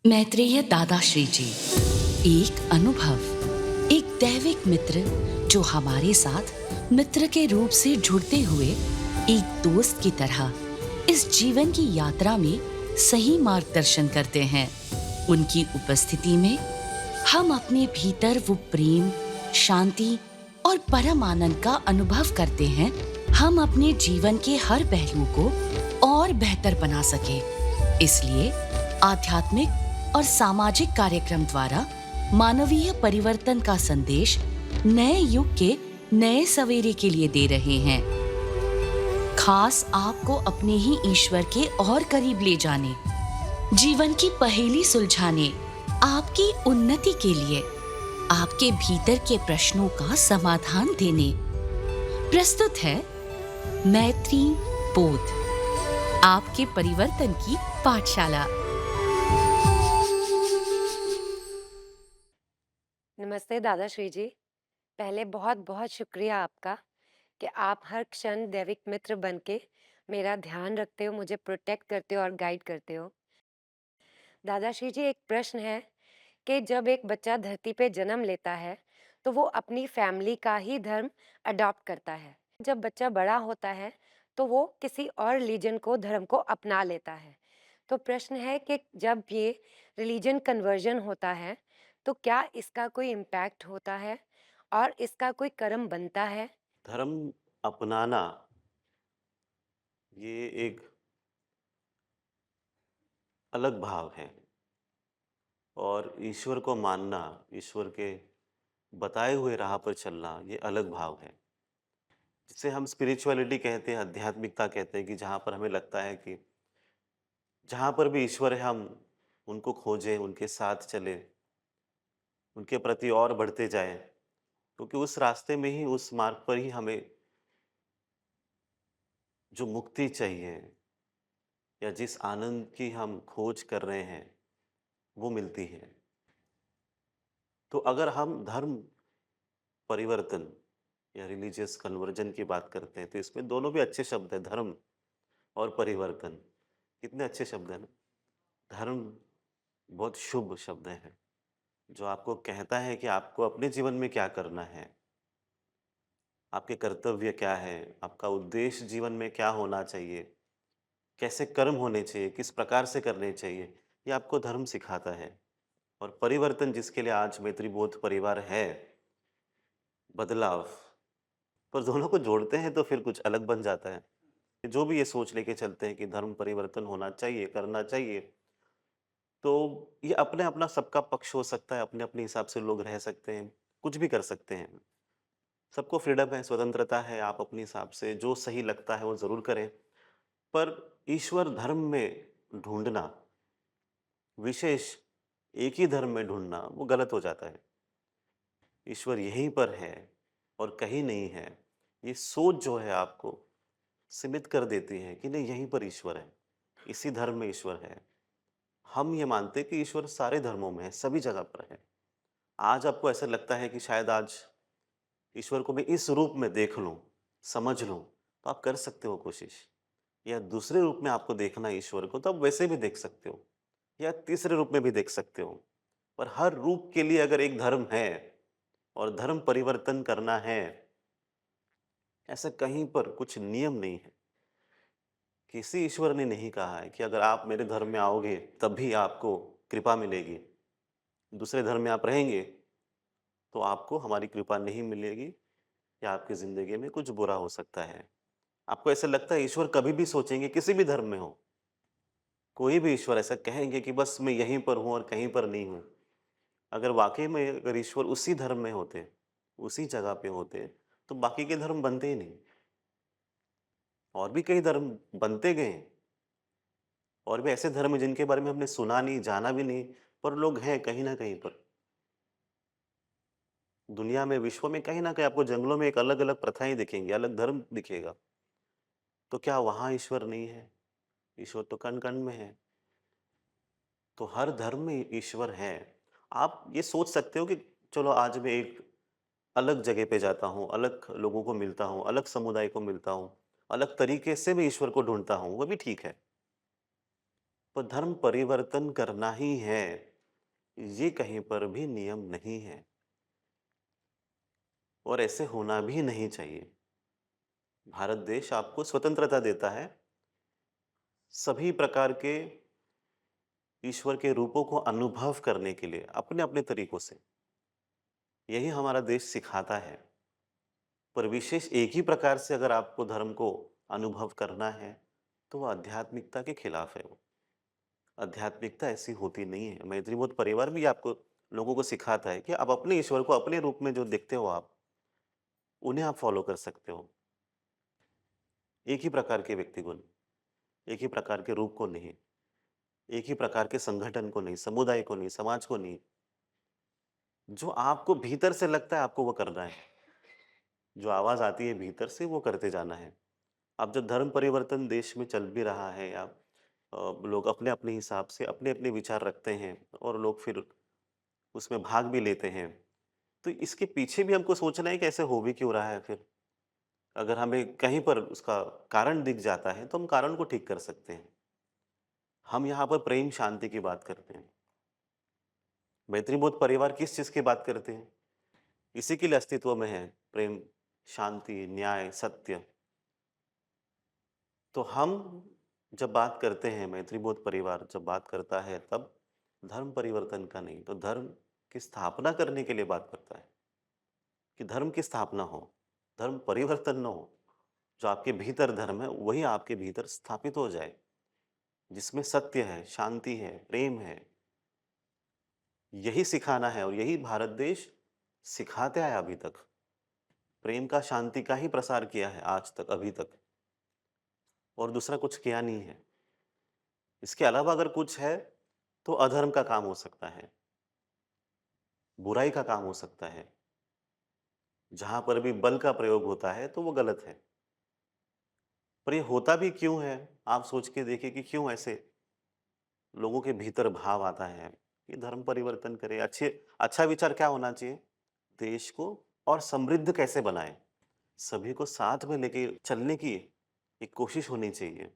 मैत्रेय दादाश्री जी। एक अनुभव, एक दैविक मित्र जो हमारे साथ मित्र के रूप से जुड़ते हुए एक दोस्त की तरह इस जीवन की यात्रा में सही मार्गदर्शन करते हैं। उनकी उपस्थिति में हम अपने भीतर वो प्रेम, शांति और परम आनंद का अनुभव करते हैं। हम अपने जीवन के हर पहलू को और बेहतर बना सके। इसलिए आध्यात्मिक और सामाजिक कार्यक्रम द्वारा मानवीय परिवर्तन का संदेश नए युग के नए सवेरे के लिए दे रहे हैं। खास आपको अपने ही ईश्वर के और करीब ले जाने, जीवन की पहेली सुलझाने, आपकी उन्नति के लिए, आपके भीतर के प्रश्नों का समाधान देने प्रस्तुत है मैत्री बोध, आपके परिवर्तन की पाठशाला। नमस्ते दादाश्री जी। पहले बहुत-बहुत शुक्रिया आपका कि आप हर क्षण दैविक मित्र बन के मेरा ध्यान रखते हो, मुझे प्रोटेक्ट करते हो और गाइड करते हो। दादाश्री जी, एक प्रश्न है कि जब एक बच्चा धरती पे जन्म लेता है, तो वो अपनी फैमिली का ही धर्म अडॉप्ट करता है। जब बच्चा बड़ा होता है, तो वो किसी और रिलीजन को धर्म को अपना लेता है। तो प्रश्न है कि जब ये रिलीजन कन्वर्जन होता है, तो क्या इसका कोई इम्पैक्ट होता है और इसका कोई कर्म बनता है? धर्म अपनाना ये एक अलग भाव है और ईश्वर को मानना, ईश्वर के बताए हुए राह पर चलना ये अलग भाव है। जिसे हम स्पिरिचुअलिटी कहते हैं, आध्यात्मिकता कहते हैं कि जहाँ पर हमें लगता है कि जहाँ पर भी ईश्वर है हम उनको खोजें, उनके साथ चलें, उनके प्रति और बढ़ते जाएँ। क्योंकि उस रास्ते में ही, उस मार्ग पर ही हमें जो मुक्ति चाहिए या जिस आनंद की हम खोज कर रहे हैं, वो मिलती है। तो अगर हम धर्म परिवर्तन या रिलीजियस कन्वर्जन की बात करते हैं तो इसमें दोनों भी अच्छे शब्द हैं, धर्म और परिवर्तन। कितने अच्छे शब्द हैं ना। धर्म बहुत शुभ शब्द है जो आपको कहता है कि आपको अपने जीवन में क्या करना है, आपके कर्तव्य क्या है, आपका उद्देश्य जीवन में क्या होना चाहिए, कैसे कर्म होने चाहिए, किस प्रकार से करने चाहिए, ये आपको धर्म सिखाता है। और परिवर्तन जिसके लिए आज मैत्रीबोध परिवार है, बदलाव, पर दोनों को जोड़ते हैं तो फिर कुछ अलग बन जाता है। जो भी ये सोच लेके चलते हैं कि धर्म परिवर्तन होना चाहिए, करना चाहिए, तो ये अपने अपना सबका पक्ष हो सकता है, अपने-अपने हिसाब से लोग रह सकते हैं, कुछ भी कर सकते हैं। सबको फ्रीडम है, स्वतंत्रता है, आप अपने हिसाब से जो सही लगता है वो ज़रूर करें। पर ईश्वर धर्म में ढूँढना, विशेष एक ही धर्म में ढूँढना, वो गलत हो जाता है। ईश्वर यहीं पर है और कहीं नहीं है। ये सोच जो है आपको सीमित कर देती है कि नहीं, यहीं पर ईश्वर है, इसी धर्म में ईश्वर है। हम ये मानते हैं कि ईश्वर सारे धर्मों में है, सभी जगह पर है। आज आपको ऐसा लगता है कि शायद आज ईश्वर को मैं इस रूप में देख लूँ, समझ लूँ, तो आप कर सकते हो कोशिश। या दूसरे रूप में आपको देखना है ईश्वर को, तो आप वैसे भी देख सकते हो, या तीसरे रूप में भी देख सकते हो। पर हर रूप के लिए अगर एक धर्म है और धर्म परिवर्तन करना है, ऐसा कहीं पर कुछ नियम नहीं है। किसी ईश्वर ने नहीं कहा है कि अगर आप मेरे धर्म में आओगे तभी आपको कृपा मिलेगी। दूसरे धर्म में आप रहेंगे तो आपको हमारी कृपा नहीं मिलेगी या आपकी ज़िंदगी में कुछ बुरा हो सकता है। आपको ऐसा लगता है ईश्वर कभी भी सोचेंगे किसी भी धर्म में हो, कोई भी ईश्वर ऐसा कहेंगे कि बस मैं यहीं पर हूँ और कहीं पर नहीं हूँ। अगर वाक़ई में अगर ईश्वर उसी धर्म में होते, उसी जगह पे होते, तो बाकी के धर्म बनते ही नहीं। और भी कई धर्म बनते गए हैं। और भी ऐसे धर्म हैं जिनके बारे में हमने सुना नहीं, जाना भी नहीं, पर लोग हैं कहीं न कहीं पर। दुनिया में, विश्व में कहीं न कहीं आपको जंगलों में एक अलग-अलग प्रथाएँ दिखेंगी, अलग धर्म दिखेगा। तो क्या वहाँ ईश्वर नहीं है? ईश्वर तो कण-कण में है। तो हर धर्म में ईश्वर है। आप ये सोच सकते हो कि चलो आज मैं एक अलग जगह पे जाता हूँ, अलग लोगों को मिलता हूँ, अलग समुदाय को मिलता हूँ, अलग तरीके से मैं ईश्वर को ढूँढता हूँ, वो भी ठीक है। पर धर्म परिवर्तन करना ही है, ये कहीं पर भी नियम नहीं है और ऐसे होना भी नहीं चाहिए। भारत देश आपको स्वतंत्रता देता है, सभी प्रकार के ईश्वर के रूपों को अनुभव करने के लिए अपने-अपने तरीकों से। यही हमारा देश सिखाता है। पर विशेष एक ही प्रकार से अगर आपको धर्म को अनुभव करना है, तो वो आध्यात्मिकता के खिलाफ है वो। आध्यात्मिकता ऐसी होती नहीं है। मैत्रीबोध परिवार भी आपको लोगों को सिखाता है कि आप अपने ईश्वर को अपने रूप में जो देखते हो आप, उन्हें आप फ़ॉलो कर सकते हो। एक ही प्रकार के व्यक्ति को नहीं, एक ही प्रकार के रूप को नहीं, एक ही प्रकार के संगठन को नहीं, समुदाय को नहीं, समाज को नहीं। जो आपको भीतर से लगता है आपको वो करना है। जो आवाज़ आती है भीतर से वो करते जाना है। अब जब धर्म परिवर्तन देश में चल भी रहा है या लोग अपने-अपने हिसाब से अपने-अपने विचार रखते हैं और लोग फिर उसमें भाग भी लेते हैं। तो इसके पीछे भी हमको सोचना है कि ऐसे हो भी क्यों रहा है फिर? अगर हमें कहीं पर उसका कारण दिख जाता है, तो हम कारण को ठीक कर सकते हैं। हम यहाँ पर प्रेम शांति की बात करते हैं। मैत्रीबोध परिवार किस चीज़ की बात करते हैं? इसी के लिए अस्तित्व में है, प्रेम, शांति, न्याय, सत्य। तो हम जब बात करते हैं, मैत्रीबोध परिवार जब बात करता है, तब धर्म परिवर्तन का नहीं, तो धर्म की स्थापना करने के लिए बात करता है, कि धर्म की स्थापना हो, धर्म परिवर्तन ना हो। जो आपके भीतर धर्म है, वही आपके भीतर स्थापित हो जाए, जिसमें सत्य है, शांति है, प्रेम है। यही सिखाना है और यही भारत देश सिखाते आया अभी तक। प्रेम का, शांति का ही प्रसार किया है आज तक, अभी तक, और दूसरा कुछ किया नहीं है। इसके अलावा अगर कुछ है, तो अधर्म का काम हो सकता है, बुराई का काम हो सकता है। जहाँ पर भी बल का प्रयोग होता है, तो वो गलत है। पर ये होता भी क्यों है? आप सोच के देखिए कि क्यों ऐसे लोगों के भीतर भाव आता है कि धर्म परिवर्तन करें। अच्छा विचार क्या होना चाहिए? देश को और समृद्ध कैसे बनाएँ? सभी को साथ में लेके चलने की एक कोशिश होनी चाहिए।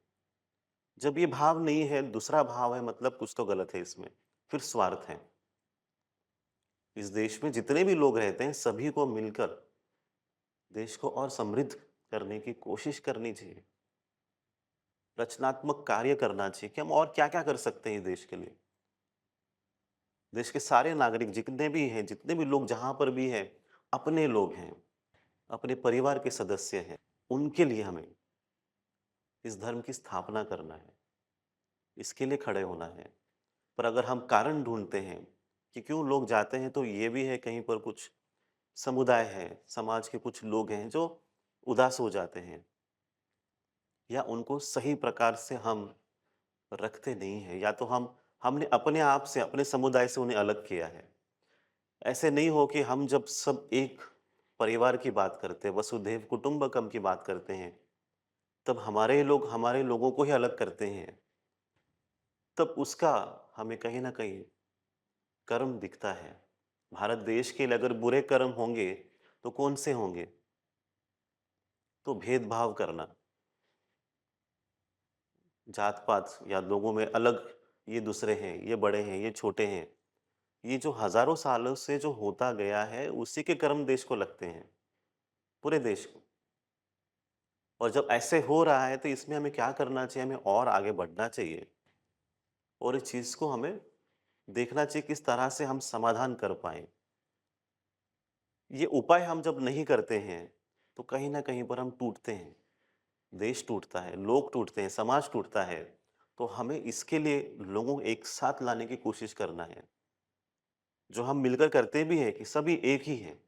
जब ये भाव नहीं है, दूसरा भाव है, मतलब कुछ तो गलत है इसमें, फिर स्वार्थ है। इस देश में जितने भी लोग रहते हैं, सभी को मिलकर देश को और समृद्ध करने की कोशिश करनी चाहिए। रचनात्मक कार्य करना चाहिए कि हम और क्या-क्या कर सकते हैं इस देश के लिए। देश के सारे नागरिक जितने भी हैं, जितने भी लोग जहाँ पर भी हैं, अपने लोग हैं, अपने परिवार के सदस्य हैं, उनके लिए हमें इस धर्म की स्थापना करना है, इसके लिए खड़े होना है। पर अगर हम कारण ढूँढते हैं कि क्यों लोग जाते हैं, तो ये भी है कहीं पर कुछ समुदाय है, समाज के कुछ लोग हैं जो उदास हो जाते हैं या उनको सही प्रकार से हम रखते नहीं हैं, या तो हमने अपने आप से, अपने समुदाय से उन्हें अलग किया है। ऐसे नहीं हो कि हम जब सब एक परिवार की बात करते हैं, वसुधैव कुटुंबकम की बात करते हैं, तब हमारे लोग हमारे लोगों को ही अलग करते हैं। तब उसका हमें कहीं न कहीं कर्म दिखता है। भारत देश के लिए अगर बुरे कर्म होंगे, तो कौन से होंगे? तो भेदभाव करना, जात-पात या लोगों में अलग, ये दूसरे हैं, ये बड़े हैं, ये छोटे हैं। ये जो हज़ारों सालों से जो होता गया है, उसी के कर्म देश को लगते हैं, पूरे देश को। और जब ऐसे हो रहा है, तो इसमें हमें क्या करना चाहिए? हमें और आगे बढ़ना चाहिए और इस चीज़ को हमें देखना चाहिए किस तरह से हम समाधान कर पाएँ। ये उपाय हम जब नहीं करते हैं, तो कहीं न कहीं पर हम टूटते हैं। देश टूटता है, लोग टूटते हैं, समाज टूटता है। तो हमें इसके लिए लोगों को एक साथ लाने की कोशिश करना है। जो हम मिलकर करते भी हैं कि सभी एक ही हैं।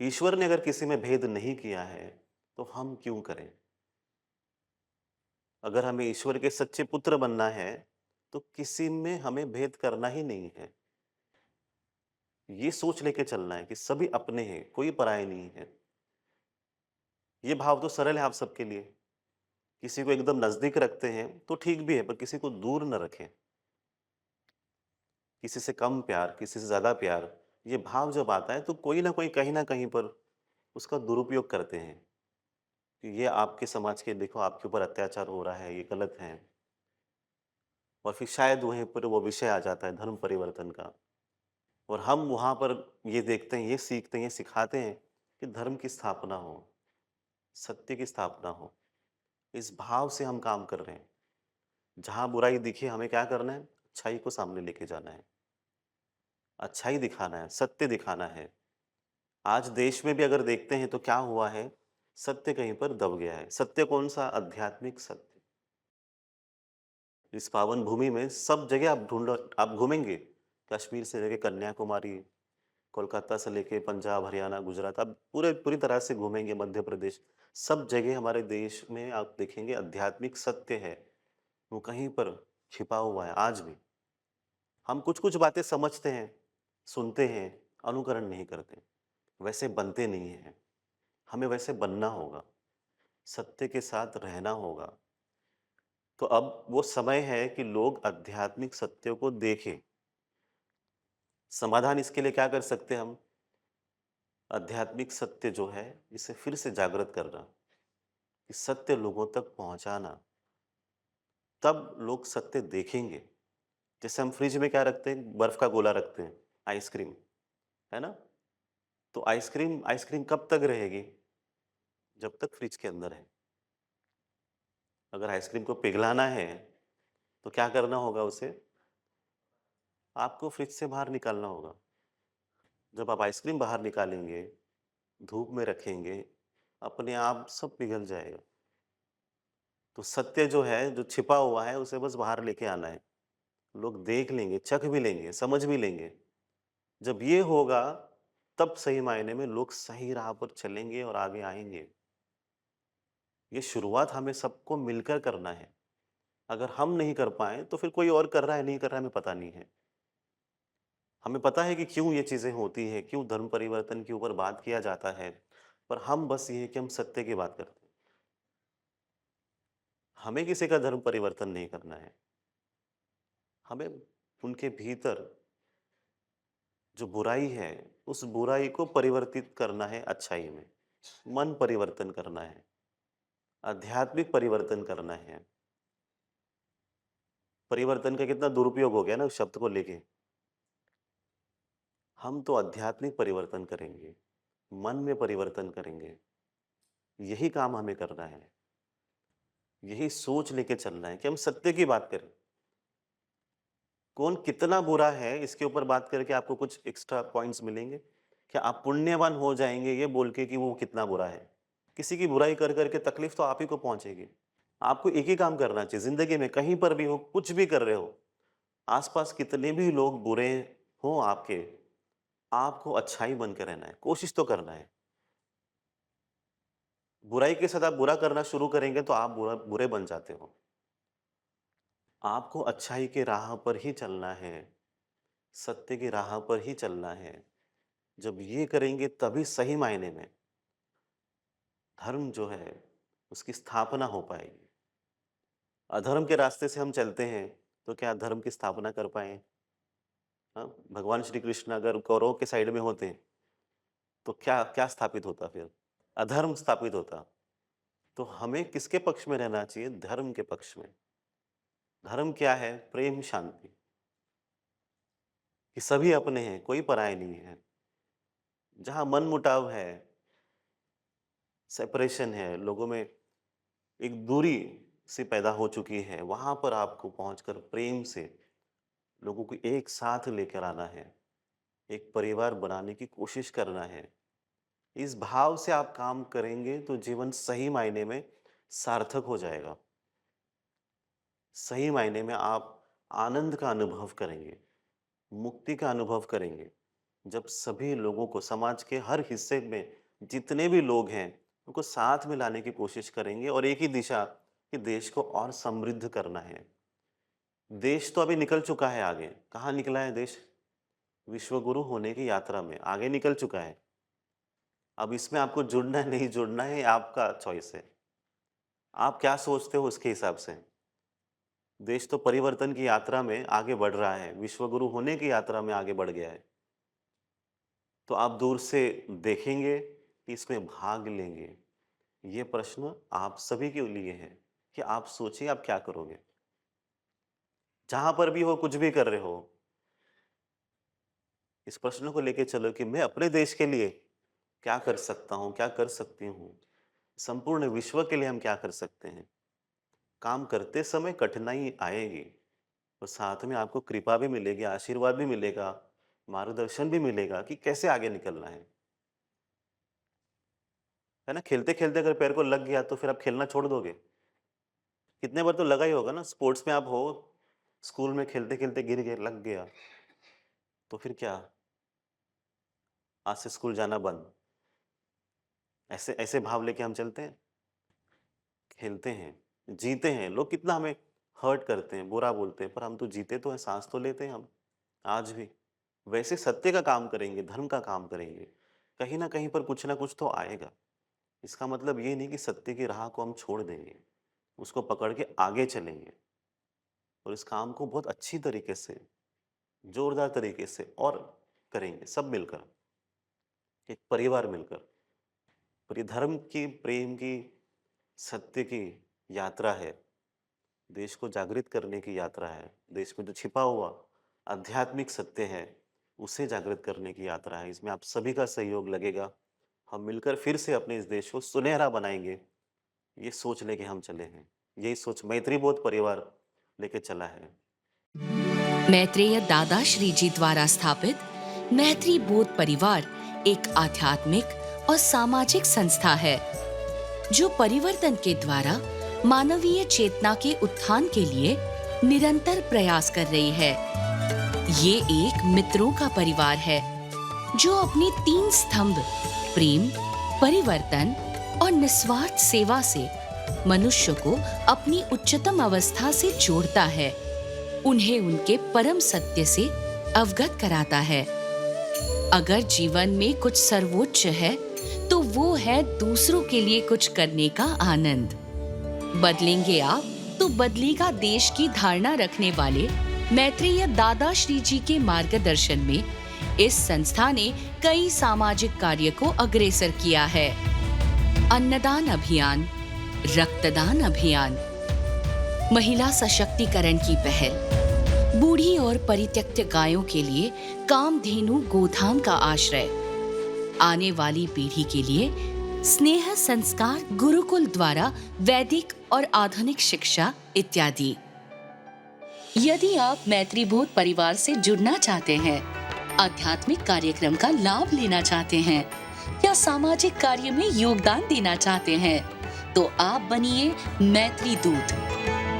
ईश्वर ने अगर किसी में भेद नहीं किया है, तो हम क्यों करें? अगर हमें ईश्वर के सच्चे पुत्र बनना है, तो किसी में हमें भेद करना ही नहीं है। ये सोच लेके चलना है कि सभी अपने हैं, कोई पराये नहीं है। ये भाव तो सरल है आप सबके लिए। किसी को एकदम नज़दीक रखते हैं, तो ठीक भी है, पर किसी को दूर न रखें। किसी से कम प्यार, किसी से ज़्यादा प्यार, ये भाव जब आता है, तो कोई न कोई कहीं न कहीं पर उसका दुरुपयोग करते हैं। कि ये आपके समाज के, देखो आपके ऊपर अत्याचार हो रहा है, ये गलत है। और फिर शायद वहीं पर वो विषय आ जाता है धर्म परिवर्तन का। और हम वहाँ पर ये देखते हैं, ये सीखते हैं, ये सिखाते हैं कि धर्म की स्थापना हो, सत्य की स्थापना हो। इस भाव से हम काम कर रहे हैं। जहाँ बुराई दिखे हमें क्या करना है? अच्छाई को सामने लेके जाना है। अच्छाई दिखाना है, सत्य दिखाना है। आज देश में भी अगर देखते हैं तो क्या हुआ है? सत्य कहीं पर दब गया है। सत्य कौन-सा? आध्यात्मिक सत्य। इस पावन भूमि में सब जगह आप घूमेंगे, कश्मीर से लेके कन्याकुमारी, कोलकाता से लेके पंजाब, हरियाणा, गुजरात, आप पूरी तरह से घूमेंगे, मध्य प्रदेश, सब जगह हमारे देश में आप देखेंगे आध्यात्मिक सत्य है, वो कहीं पर छिपा हुआ है आज भी। हम कुछ-कुछ बातें समझते हैं, सुनते हैं, अनुकरण नहीं करते, वैसे बनते नहीं हैं। हमें वैसे बनना होगा, सत्य के साथ रहना होगा। तो अब वो समय है कि लोग आध्यात्मिक सत्य को देखें। समाधान इसके लिए क्या कर सकते हैं हम? आध्यात्मिक सत्य जो है, इसे फिर से जागृत करना, कि सत्य लोगों तक पहुँचाना, तब लोग सत्य देखेंगे। जैसे हम फ्रिज में क्या रखते हैं? बर्फ़ का गोला रखते हैं, आइसक्रीम, है ना? तो आइसक्रीम आइसक्रीम कब तक रहेगी? जब तक फ्रिज के अंदर है। अगर आइसक्रीम को पिघलाना है, तो क्या करना होगा उसे? आपको फ्रिज से बाहर निकालना होगा। जब आप आइसक्रीम बाहर निकालेंगे, धूप में रखेंगे, अपने आप सब पिघल जाएगा। तो सत्य जो है, जो छिपा हुआ है, उसे बस बाहर लेके आना है। लोग देख लेंगे, चख भी लेंगे, समझ भी लेंगे। जब ये होगा, तब सही मायने में लोग सही राह पर चलेंगे और आगे आएँगे। ये शुरुआत हमें सबको मिलकर करना है। अगर हम नहीं कर पाएँ, तो फिर कोई और कर रहा है, नहीं कर रहा है, हमें पता नहीं है। हमें पता है कि क्यों ये चीज़ें होती हैं, क्यों धर्म परिवर्तन के ऊपर बात किया जाता है, पर हम बस ये है कि हम सत्य की बात करते हैं। हमें किसी का धर्म परिवर्तन नहीं करना है। हमें उनके भीतर जो बुराई है, उस बुराई को परिवर्तित करना है अच्छाई में। मन परिवर्तन करना है, आध्यात्मिक परिवर्तन करना है। परिवर्तन का कितना दुरुपयोग हो गया ना उस शब्द को लेके। हम तो आध्यात्मिक परिवर्तन करेंगे, मन में परिवर्तन करेंगे। यही काम हमें करना है। यही सोच लेके चलना है कि हम सत्य की बात करें। कौन कितना बुरा है इसके ऊपर बात करके आपको कुछ एक्स्ट्रा पॉइंट्स मिलेंगे? क्या आप पुण्यवान हो जाएँगे ये बोल के कि वो कितना बुरा है? किसी की बुराई कर के तकलीफ तो आप ही को पहुँचेगी। आपको एक ही काम करना चाहिए ज़िंदगी में, कहीं पर भी हो, कुछ भी कर रहे हो, आस-पास कितने भी लोग बुरे हों आपके, आपको अच्छाई बन के रहना है, कोशिश तो करना है। बुराई के साथ आप बुरा करना शुरू करेंगे तो आप बुरे बन जाते हो। आपको अच्छाई की राह पर ही चलना है, सत्य की राह पर ही चलना है। जब ये करेंगे तभी सही मायने में धर्म जो है, उसकी स्थापना हो पाएगी। अधर्म के रास्ते से हम चलते हैं, तो क्या धर्म की स्थापना कर पाएँ? हाँ, भगवान श्री कृष्ण अगर कौरवों के साइड में होते, तो क्या क्या स्थापित होता फिर? अधर्म स्थापित होता। तो हमें किसके पक्ष में रहना चाहिए? धर्म के पक्ष में। धर्म क्या है? प्रेम, शांति। कि सभी अपने हैं, कोई पराये नहीं है। जहाँ मनमुटाव है, सेपरेशन है, लोगों में एक दूरी सी पैदा हो चुकी है, वहाँ पर आपको पहुँचकर प्रेम से लोगों को एक साथ लेकर आना है। एक परिवार बनाने की कोशिश करना है। इस भाव से आप काम करेंगे तो जीवन सही मायने में सार्थक हो जाएगा। सही मायने में आप आनंद का अनुभव करेंगे, मुक्ति का अनुभव करेंगे। जब सभी लोगों को समाज के हर हिस्से में जितने भी लोग हैं, उनको साथ में लाने की कोशिश करेंगे और एक ही दिशा कि देश को और समृद्ध करना है। देश तो अभी निकल चुका है आगे। कहाँ निकला है देश? विश्व गुरु होने की यात्रा में, आगे निकल चुका है। अब इसमें आपको जुड़ना है, नहीं जुड़ना है, ये आपका चॉइस है। आप क्या सोचते हो उसके हिसाब से। देश तो परिवर्तन की यात्रा में आगे बढ़ रहा है, विश्व गुरु होने की यात्रा में आगे बढ़ गया है। तो आप दूर से देखेंगे कि इसमें भाग लेंगे। ये प्रश्न आप सभी के लिए है कि आप सोचिए आप क्या करोगे? जहाँ पर भी हो, कुछ भी कर रहे हो, इस प्रश्न को लेके चलो कि मैं अपने देश के लिए क्या कर सकता हूँ, क्या कर सकती हूँ? संपूर्ण विश्व के लिए हम क्या कर सकते हैं? काम करते समय कठिनाई आएगी और साथ में आपको कृपा भी मिलेगी, आशीर्वाद भी मिलेगा, मार्गदर्शन भी मिलेगा कि कैसे आगे निकलना है ना? खेलते-खेलते अगर पैर को लग गया तो फिर आप खेलना छोड़ दोगे? कितने बार तो लगा ही होगा ना, स्पोर्ट्स में आप हो, स्कूल में खेलते-खेलते गिर गए, लग गया, तो फिर क्या? आज से स्कूल जाना बंद। ऐसे ऐसे भाव लेके हम चलते हैं, खेलते हैं, जीते हैं। लोग कितना हमें हर्ट करते हैं, बुरा बोलते हैं, पर हम तो जीते तो हैं, साँस तो लेते हैं हम, आज भी। वैसे सत्य का काम करेंगे, धर्म का काम करेंगे, कहीं न कहीं पर कुछ न कुछ तो आएगा। इसका मतलब ये नहीं कि सत्य की राह को हम छोड़ देंगे, उसको पकड़ के आगे चलेंगे और इस काम को बहुत अच्छी तरीके से, जोरदार तरीके से और करेंगे, सब मिलकर, एक परिवार मिलकर। और ये धर्म की, प्रेम की, सत्य की यात्रा है। देश को जागृत करने की यात्रा है। देश में जो छिपा हुआ आध्यात्मिक सत्य है, उसे जागृत करने की यात्रा है। इसमें आप सभी का सहयोग लगेगा। हम मिलकर फिर से अपने इस देश को सुनहरा बनाएँगे, ये सोच लेके हम चले हैं। यही सोच मैत्री बोध परिवार लेके चला है। मैत्रेय दादा श्री जी द्वारा स्थापित मैत्री बोध परिवार एक आध्यात्मिक और सामाजिक संस्था है जो परिवर्तन के द्वारा मानवीय चेतना के उत्थान के लिए निरंतर प्रयास कर रही है। ये एक मित्रों का परिवार है जो अपने 3 स्तंभ प्रेम, परिवर्तन और निस्वार्थ सेवा से मनुष्य को अपनी उच्चतम अवस्था से जोड़ता है, उन्हें उनके परम सत्य से अवगत कराता है। अगर जीवन में कुछ सर्वोच्च है तो वो है दूसरों के लिए कुछ करने का आनंद। बदलेंगे आप तो बदलेगा देश की धारणा रखने वाले मैत्रेय दादा श्री जी के मार्गदर्शन में इस संस्था ने कई सामाजिक कार्य को अग्रेसर किया है। अन्नदान अभियान, रक्तदान अभियान, महिला सशक्तिकरण की पहल, बूढ़ी और परित्यक्त गायों के लिए कामधेनु गोधाम का आश्रय, आने वाली पीढ़ी के लिए स्नेह संस्कार गुरुकुल द्वारा वैदिक और आधुनिक शिक्षा इत्यादि। यदि आप मैत्री बोध परिवार से जुड़ना चाहते हैं, आध्यात्मिक कार्यक्रम का लाभ लेना चाहते हैं या सामाजिक कार्य में योगदान देना चाहते हैं, तो आप बनिए मैत्री दूत।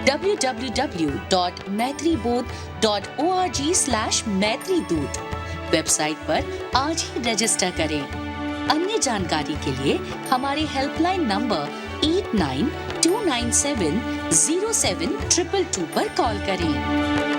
www.maitribodh.org/मैत्रीदूत वेबसाइट पर आज ही रजिस्टर करें। अन्य जानकारी के लिए हमारे हेल्पलाइन नंबर 8929707222 पर कॉल करें।